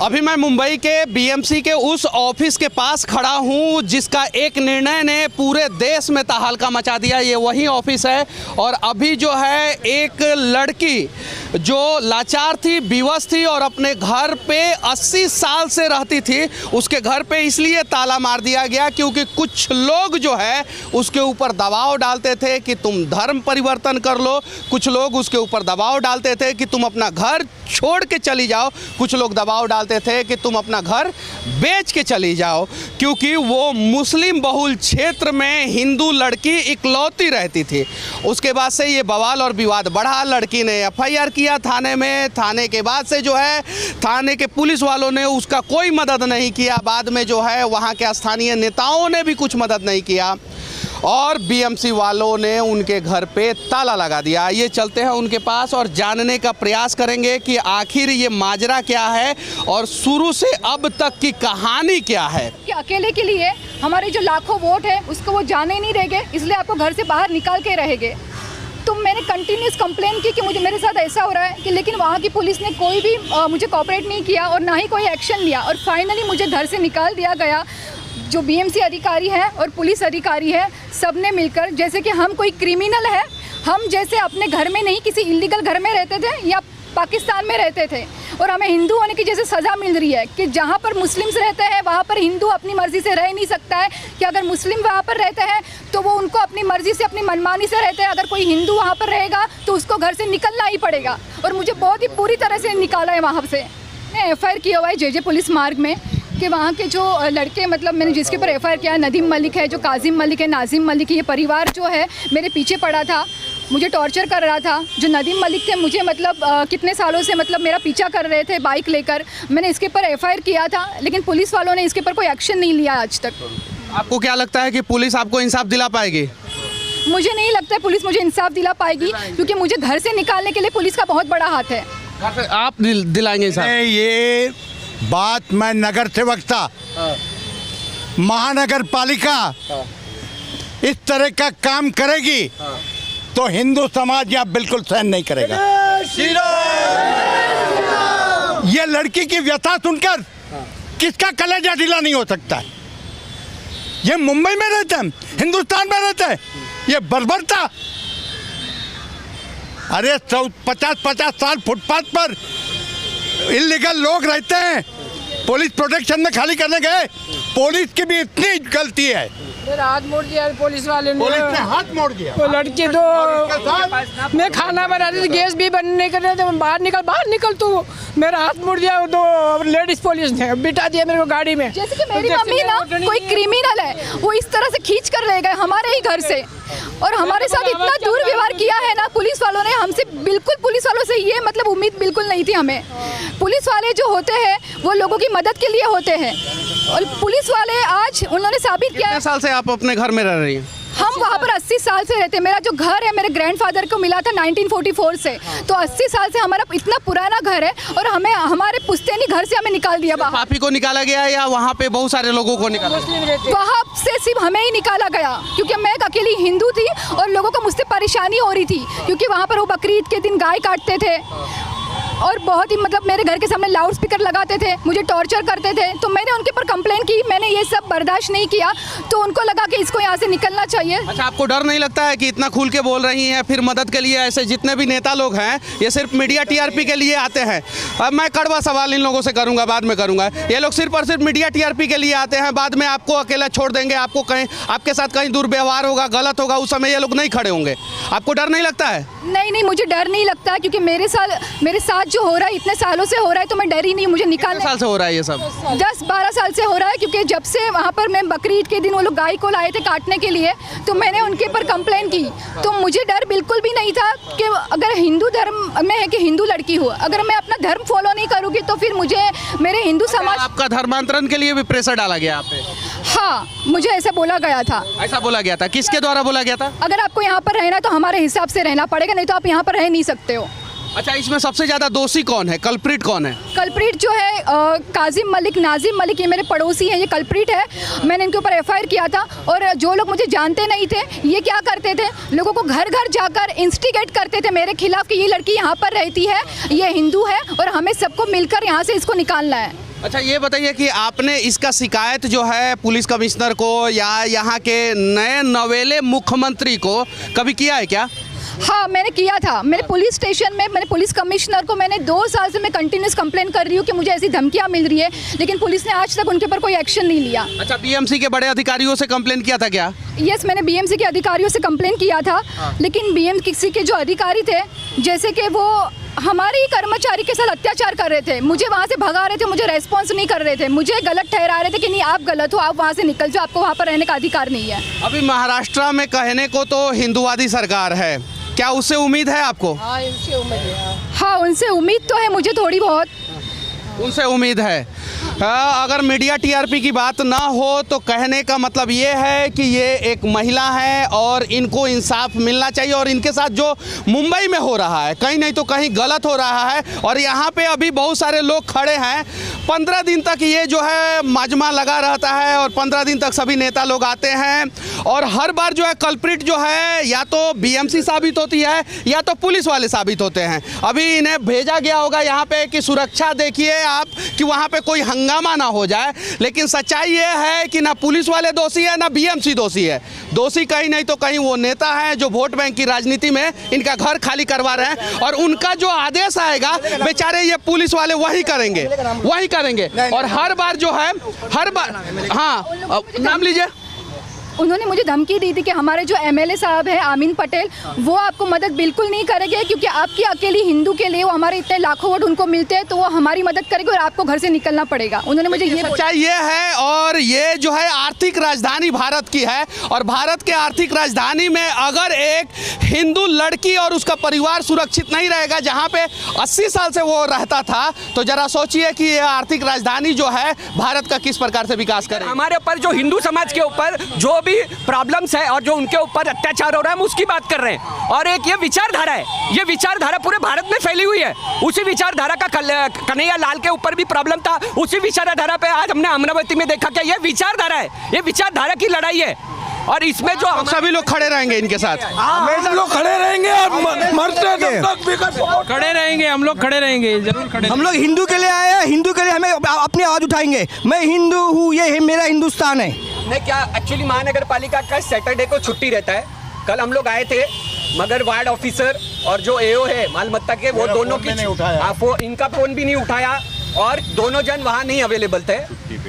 अभी मैं मुंबई के बीएमसी के उस ऑफिस के पास खड़ा हूं जिसका एक निर्णय ने पूरे देश में तहलका मचा दिया। ये वही ऑफिस है और अभी जो है एक लड़की जो लाचार थी, विवश थी और अपने घर पे 80 साल से रहती थी, उसके घर पे इसलिए ताला मार दिया गया क्योंकि कुछ लोग जो है उसके ऊपर दबाव डालते थे कि तुम धर्म परिवर्तन कर लो, कुछ लोग उसके ऊपर दबाव डालते थे कि तुम अपना घर छोड़ के चली जाओ, कुछ लोग दबाव डालते थे कि तुम अपना घर बेच के चली जाओ, क्योंकि वो मुस्लिम बहुल क्षेत्र में हिंदू लड़की इकलौती रहती थी। उसके बाद से ये बवाल और विवाद बढ़ा। लड़की ने एफआईआर किया थाने में, थाने के बाद से जो है थाने के पुलिस वालों ने उसका कोई मदद नहीं किया। बाद में जो है वहाँ के स्थानीय नेताओं ने भी कुछ मदद नहीं किया और बीएमसी वालों ने उनके घर पे ताला लगा दिया। ये चलते हैं उनके पास और जानने का प्रयास करेंगे कि आखिर ये माजरा क्या है और शुरू से अब तक की कहानी क्या है। कि अकेले के लिए हमारे जो लाखों वोट है उसको वो जाने नहीं देंगे, इसलिए आपको घर से बाहर निकाल के रहेंगे। तो मैंने कंटिन्यूस कंप्लेन की कि मुझे मेरे साथ ऐसा हो रहा है कि, लेकिन वहाँ की पुलिस ने कोई भी मुझे कोऑपरेट नहीं किया और ना ही कोई एक्शन लिया और फाइनली मुझे घर से निकाल दिया गया। जो बीएमसी अधिकारी है और पुलिस अधिकारी है, सब ने मिलकर, जैसे कि हम कोई क्रिमिनल है, हम जैसे अपने घर में नहीं किसी इलीगल घर में रहते थे या पाकिस्तान में रहते थे और हमें हिंदू होने की जैसे सज़ा मिल रही है कि जहाँ पर मुस्लिम्स रहते हैं वहाँ पर हिंदू अपनी मर्ज़ी से रह नहीं सकता है, कि अगर मुस्लिम वहाँ पर रहते हैं तो वो उनको अपनी मर्ज़ी से अपनी मनमानी से रहते हैं, अगर कोई हिंदू वहाँ पर रहेगा तो उसको घर से निकलना ही पड़ेगा। और मुझे बहुत ही बुरी तरह से निकाला है वहाँ से। मैंने एफआईआर किया हुआ है जेजे पुलिस मार्ग में कि वहाँ के जो लड़के, मतलब मैंने जिसके ऊपर एफआईआर किया है, नदीम मलिक है, जो काजिम मलिक है, नाजिम मलिक है, ये परिवार जो है मेरे पीछे पड़ा था, मुझे टॉर्चर कर रहा था। जो नदीम मलिक थे मुझे मतलब कितने सालों से मतलब मेरा पीछा कर रहे थे बाइक लेकर। मैंने इसके ऊपर एफआईआर किया था लेकिन पुलिस वालों ने इसके ऊपर कोई एक्शन नहीं लिया आज तक। आपको क्या लगता है कि पुलिस आपको इंसाफ दिला पाएगी? मुझे नहीं लगता है पुलिस मुझे इंसाफ दिला पाएगी, क्योंकि मुझे घर से निकालने के लिए पुलिस का बहुत बड़ा हाथ है। आप दिलाएंगे इंसाफ? ये बात मैं नगर सेवक था, महानगर पालिका इस तरह का काम करेगी तो हिंदू समाज यहाँ बिल्कुल सहन नहीं करेगा। ये लड़की की व्यथा सुनकर किसका कलेजा ढीला नहीं हो सकता है। ये मुंबई में रहते हैं, हिंदुस्तान में रहते हैं, ये बर्बरता। अरे 50-50 साल फुटपाथ पर इल्लीगल लोग रहते हैं, पुलिस प्रोटेक्शन में खाली करने गए, पुलिस की भी इतनी गलती है। मेरा हाथ मोड़ दिया पुलिस वाले ने। पुलिस ने हाथ मोड़ दिया। वो लड़की तो मैं खाना बना रही थी, गैस भी बंद नहीं कर रहे थे, बाहर निकल तू, मेरा हाथ मोड़ दिया तो लेडीज पुलिस ने बिठा दिया मेरे को गाड़ी में। जैसे कि मेरी मम्मी ना कोई क्रिमिनल है, वो इस तरह से खींच कर ले गए हमारे ही घर से और हमारे साथ इतना दुर्व्यवहार किया है ना पुलिस वालों ने हमसे। बिल्कुल पुलिस वालों से ये मतलब उम्मीद बिल्कुल नहीं थी हमें। पुलिस वाले जो होते हैं वो लोगों की मदद के लिए होते हैं और पुलिस वाले आज उन्होंने साबित किया। कितने साल से आप अपने घर में रह रही हैं? हम वहाँ पर 80 साल से रहते हैं। मेरा जो घर है मेरे ग्रैंडफादर को मिला था 1944 से, तो 80 साल से हमारा इतना पुराना घर है और हमें हमारे पुश्तैनी घर से हमें निकाल दिया बाहर। आप ही को निकाला गया या वहाँ पे बहुत सारे लोगों को निकाला? वहाँ से सिर्फ हमें ही निकाला गया क्योंकि मैं एक अकेली हिंदू थी और लोगों को मुझसे परेशानी हो रही थी, क्योंकि वहाँ पर वो बकरीद के दिन गाय काटते थे और बहुत ही मतलब मेरे घर के सामने लाउड स्पीकर लगाते थे, मुझे टॉर्चर करते थे। तो मैंने उनके ऊपर कंप्लेन की, मैंने ये सब बर्दाश्त नहीं किया, तो उनको लगा कि इसको यहाँ से निकलना चाहिए। अच्छा, आपको डर नहीं लगता है कि इतना खुल के बोल रही हैं, फिर मदद के लिए ऐसे जितने भी नेता लोग हैं ये सिर्फ मीडिया टीआरपी के लिए आते हैं? अब मैं कड़वा सवाल इन लोगों से करूँगा, बाद में करूँगा। ये लोग सिर्फ और सिर्फ मीडिया टीआरपी के लिए आते हैं, बाद में आपको अकेला छोड़ देंगे, आपको कहीं आपके साथ कहीं दुर्व्यवहार होगा, गलत होगा, उस समय ये लोग नहीं खड़े होंगे। आपको डर नहीं लगता है? नहीं, मुझे डर नहीं लगता क्योंकि मेरे साथ जो हो रहा है इतने सालों से हो रहा है, तो मैं डरी नहीं। मुझे निकालने साल से हो रहा है ये सब? 10-12 साल से हो रहा है, क्योंकि जब से वहाँ पर मैं बकरीद के दिन वो लोग गाय को लाए थे काटने के लिए, तो मैंने उनके ऊपर कंप्लेन की। तो मुझे डर बिल्कुल भी नहीं था कि अगर हिंदू धर्म में है कि हिंदू लड़की हो, अगर मैं अपना धर्म फॉलो नहीं करूँगी तो फिर मुझे मेरे हिंदू समाज। आपका धर्मांतरण के लिए भी प्रेशर डाला गया आप पे? हाँ, मुझे ऐसा बोला गया था। ऐसा बोला गया था? किसके द्वारा बोला गया था? अगर आपको यहाँ पर रहना तो हमारे हिसाब से रहना पड़ेगा, नहीं तो आप यहाँ पर रह नहीं सकते हो। अच्छा, इसमें सबसे ज़्यादा दोषी कौन है, कल्प्रिट कौन है? कल्प्रिट जो है काजिम मलिक, नाजिम मलिक, ये मेरे पड़ोसी हैं, ये कल्प्रिट है। मैंने इनके ऊपर एफआईआर किया था। और जो लोग मुझे जानते नहीं थे, ये क्या करते थे, लोगों को घर घर जाकर इंस्टिगेट करते थे मेरे खिलाफ कि ये लड़की यहाँ पर रहती है, ये हिंदू है और हमें सबको मिलकर यहाँ से इसको निकालना है। अच्छा, ये बताइए कि आपने इसका शिकायत जो है पुलिस कमिश्नर को या यहाँ के नए नवेले मुख्यमंत्री को कभी किया है क्या? हाँ, मैंने किया था। मेरे पुलिस स्टेशन में मैंने पुलिस कमिश्नर को, मैंने 2 साल से मैं कंटिन्यूस कंप्लेन कर रही हूँ कि मुझे ऐसी धमकियाँ मिल रही है, लेकिन पुलिस ने आज तक उनके ऊपर कोई एक्शन नहीं लिया। अच्छा, बीएमसी के बड़े अधिकारियों से कंप्लेन किया था क्या? यस, मैंने बीएमसी के अधिकारियों से कंप्लेन किया था। लेकिन बीएमसी के जो अधिकारी थे, जैसे कि वो हमारे ही कर्मचारी के साथ अत्याचार कर रहे थे, मुझे वहाँ से भगा रहे थे, मुझे रेस्पॉन्स नहीं कर रहे थे, मुझे गलत ठहरा रहे थे कि नहीं आप गलत हो, आप वहाँ से निकल जाओ, आपको वहाँ पर रहने का अधिकार नहीं है। अभी महाराष्ट्र में कहने को तो हिंदुवादी सरकार है, क्या उससे उम्मीद है आपको? हाँ, उनसे उम्मीद तो है मुझे थोड़ी बहुत। उनसे उम्मीद है। अगर मीडिया टीआरपी की बात ना हो तो कहने का मतलब ये है कि ये एक महिला है और इनको इंसाफ मिलना चाहिए, और इनके साथ जो मुंबई में हो रहा है कहीं नहीं तो कहीं गलत हो रहा है। और यहाँ पे अभी बहुत सारे लोग खड़े हैं, 15 दिन तक ये जो है मजमा लगा रहता है और 15 दिन तक सभी नेता लोग आते हैं और हर बार जो है कल्प्रिट जो है या तो बीएमसी साबित होती है या तो पुलिस वाले साबित होते हैं। अभी इन्हें भेजा गया होगा यहाँ पे कि सुरक्षा देखिए आप कि वहाँ पे कोई हंगामा ना हो जाए, लेकिन सच्चाई ये है कि ना पुलिस वाले दोषी है ना बीएमसी दोषी है। दोषी कहीं नहीं तो कहीं वो नेता हैं जो वोट बैंक की राजनीति में इनका घर खाली करवा रहे हैं, और उनका जो आदेश आएगा बेचारे ये पुलिस वाले वही करेंगे और हर बार जो है हर बार। हाँ, नाम लीजिए। उन्होंने मुझे धमकी दी थी कि हमारे जो एमएलए साहब हैं आमीन पटेल, वो आपको मदद बिल्कुल नहीं करेंगे क्योंकि आपकी अकेली हिंदू के लिए वो हमारे इतने लाखों वोट उनको मिलते हैं, तो वो हमारी मदद करेंगे और आपको घर से निकलना पड़ेगा। उन्होंने मुझे ये सच्चाई ये है, और ये जो है आर्थिक राजधानी भारत की है, और भारत के आर्थिक राजधानी में अगर एक हिंदू लड़की और उसका परिवार सुरक्षित नहीं रहेगा जहाँ पे 80 साल से वो रहता था, तो जरा सोचिए कि ये आर्थिक राजधानी जो है भारत का किस प्रकार से विकास करे। हमारे ऊपर जो हिंदू समाज के ऊपर जो प्रॉब्लम्स है और जो उनके ऊपर अत्याचार हो रहा है हम उसकी बात कर रहे हैं। और एक ये विचारधारा है, ये विचारधारा पूरे भारत में फैली हुई है। उसी विचारधारा का कन्हैया लाल के ऊपर भी प्रॉब्लम था, उसी विचारधारा पे आज हमने अमरावती में देखा कि ये विचारधारा है, ये विचारधारा की लड़ाई है। और इसमें जो सभी लोग खड़े रहेंगे इनके साथ, हम लोग खड़े रहेंगे और मरते तक खड़े रहेंगे, हम लोग खड़े रहेंगे, जरूर खड़े। हम लोग हिंदू के लिए आए हैं, हिंदू के लिए हमें अपनी आवाज उठाएंगे। मैं हिंदू हूँ, ये मेरा हिंदुस्तान है। नहीं, क्या एक्चुअली महानगर पालिका का सैटरडे को छुट्टी रहता है। कल हम लोग आए थे, मगर वार्ड ऑफिसर और जो एओ है मालमत्ता के, वो दोनों की इनका फोन भी नहीं उठाया और दोनों जन वहाँ नहीं अवेलेबल थे,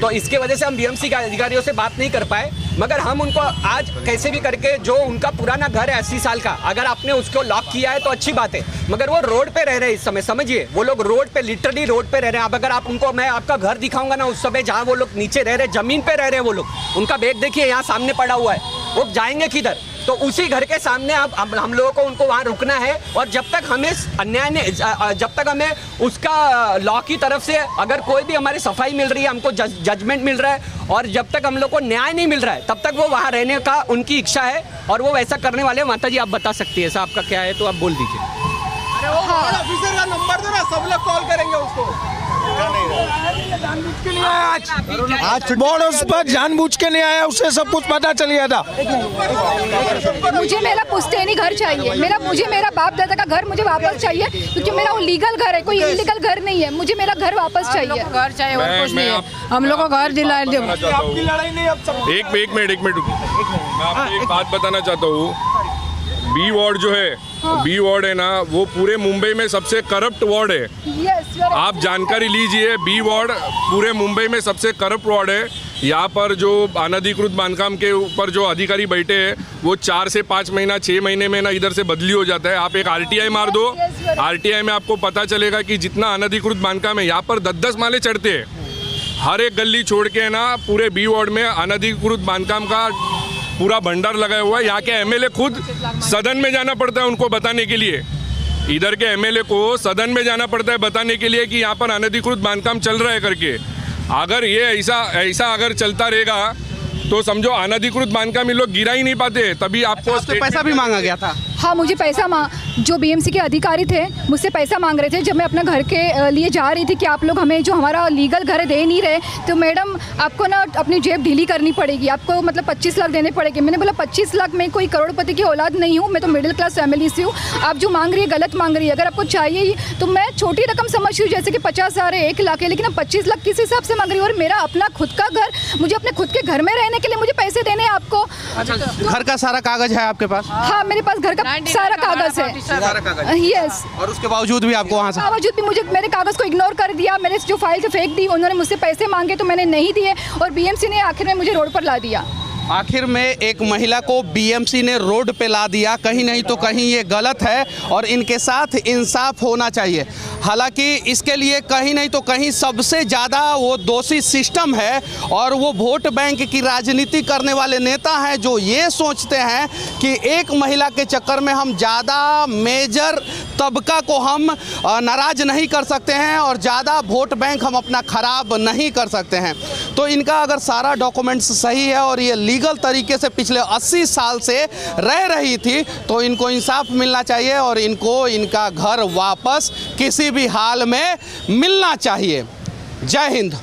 तो इसके वजह से हम बीएमसी के अधिकारियों से बात नहीं कर पाए। मगर हम उनको आज कैसे भी करके, जो उनका पुराना घर है 80 साल का, अगर आपने उसको लॉक किया है तो अच्छी बात है, मगर वो रोड पे रह रहे हैं इस समय, समझिए वो लोग रोड पे, लिटरली रोड पे रह रहे हैं। अब अगर आप उनको, मैं आपका घर दिखाऊंगा ना उस समय जहाँ वो लोग नीचे रह रहे हैं, जमीन पे रह रहे हैं वो लोग, उनका बैग देखिए यहाँ सामने पड़ा हुआ है, वो जाएंगे किधर? तो उसी घर के सामने अब हम लोगों को उनको वहाँ रुकना है। और जब तक हमें अन्याय ने, जब तक हमें उसका लॉ की तरफ से अगर कोई भी हमारी सफाई मिल रही है, हमको जजमेंट मिल रहा है, और जब तक हम लोग को न्याय नहीं मिल रहा है तब तक वो वहाँ रहने का उनकी इच्छा है और वो वैसा करने वाले। माता जी आप बता सकती है ऐसा आपका क्या है तो आप बोल दीजिए। अरे वो ऑफिसर का नंबर दो ना, सब लोग कॉल करेंगे उसको। आज बोर्ड उस पर जानबूझ के नहीं आया, उससे सब कुछ पता चल गया था। मुझे मेरा पुश्तैनी घर चाहिए, मुझे मेरा बाप दादा का घर मुझे वापस चाहिए, क्योंकि मेरा वो लीगल घर है, कोई इलीगल घर नहीं है। मुझे मेरा घर वापस चाहिए। घर चाहिए और कुछ नहीं है, हम लोग को घर दिलाए दो। आपकी लड़ाई नहीं अब सब। एक मिनट मैं आपको एक बात बताना चाहता हूँ। बी वार्ड जो है, बी वार्ड है ना, वो पूरे मुंबई में सबसे करप्ट वार्ड है। आप जानकारी लीजिए, बी वार्ड पूरे मुंबई में सबसे करप्ट वार्ड है। यहाँ पर जो अनधिकृत बांधकाम के ऊपर जो अधिकारी बैठे हैं वो 4 से 5 महीना 6 महीने में ना इधर से बदली हो जाता है। आप एक आरटीआई मार दो, आरटीआई में आपको पता चलेगा कि जितना अनधिकृत बांधकाम है यहाँ पर 10-10 माले चढ़ते हैं। हर एक गली छोड़ के ना पूरे बी वार्ड में अनधिकृत बांधकाम का पूरा भंडार लगाया हुआ है। यहाँ के एमएलए खुद सदन में जाना पड़ता है उनको बताने के लिए, इधर के एमएलए को सदन में जाना पड़ता है बताने के लिए कि यहाँ पर अनधिकृत बांधकाम चल रहा है करके। अगर ये ऐसा अगर चलता रहेगा तो समझो अनधिकृत बांधकाम ये लोग गिरा ही नहीं पाते। तभी आपको पैसा भी मांगा गया था। हाँ, मुझे पैसा जो बीएमसी के अधिकारी थे मुझसे पैसा मांग रहे थे जब मैं अपना घर के लिए जा रही थी कि आप लोग हमें जो हमारा लीगल घर दे नहीं रहे, तो मैडम आपको ना अपनी जेब ढीली करनी पड़ेगी, आपको मतलब 25 लाख देने पड़ेंगे। मैंने बोला 25 लाख, मैं कोई करोड़पति की औलाद नहीं हूँ, मैं तो मिडिल क्लास फैमिली से हूँ, आप जो मांग रही है गलत मांग रही है। अगर आपको चाहिए तो मैं छोटी रकम समझती हूँ, जैसे कि 50,000 है, 1 लाख है, लेकिन अब 25 लाख किस हिसाब से मांग रही हूँ? और मेरा अपना खुद का घर, मुझे अपने खुद के घर में रहने के लिए मुझे पैसे देने हैं आपको। घर का सारा कागज है आपके पास? हाँ, मेरे पास घर का सारा कागज है। सारा कागज? यस। और उसके बावजूद भी आपको वहाँ से? बावजूद भी मुझे मेरे कागज को इग्नोर कर दिया, मेरे जो फाइल थे फेंक दी, उन्होंने मुझसे पैसे मांगे तो मैंने नहीं दिए, और बीएमसी ने आखिर में मुझे रोड पर ला दिया। आखिर में एक महिला को बीएमसी ने रोड पे ला दिया। कहीं नहीं तो कहीं ये गलत है और इनके साथ इंसाफ होना चाहिए। हालांकि इसके लिए कहीं नहीं तो कहीं सबसे ज़्यादा वो दोषी सिस्टम है और वो वोट बैंक की राजनीति करने वाले नेता हैं जो ये सोचते हैं कि एक महिला के चक्कर में हम ज़्यादा मेजर तबका को हम नाराज़ नहीं कर सकते हैं और ज़्यादा वोट बैंक हम अपना ख़राब नहीं कर सकते हैं। तो इनका अगर सारा डॉक्यूमेंट्स सही है और ये लीगल तरीके से पिछले 80 साल से रह रही थी तो इनको इंसाफ मिलना चाहिए और इनको इनका घर वापस किसी भी हाल में मिलना चाहिए। जय हिंद।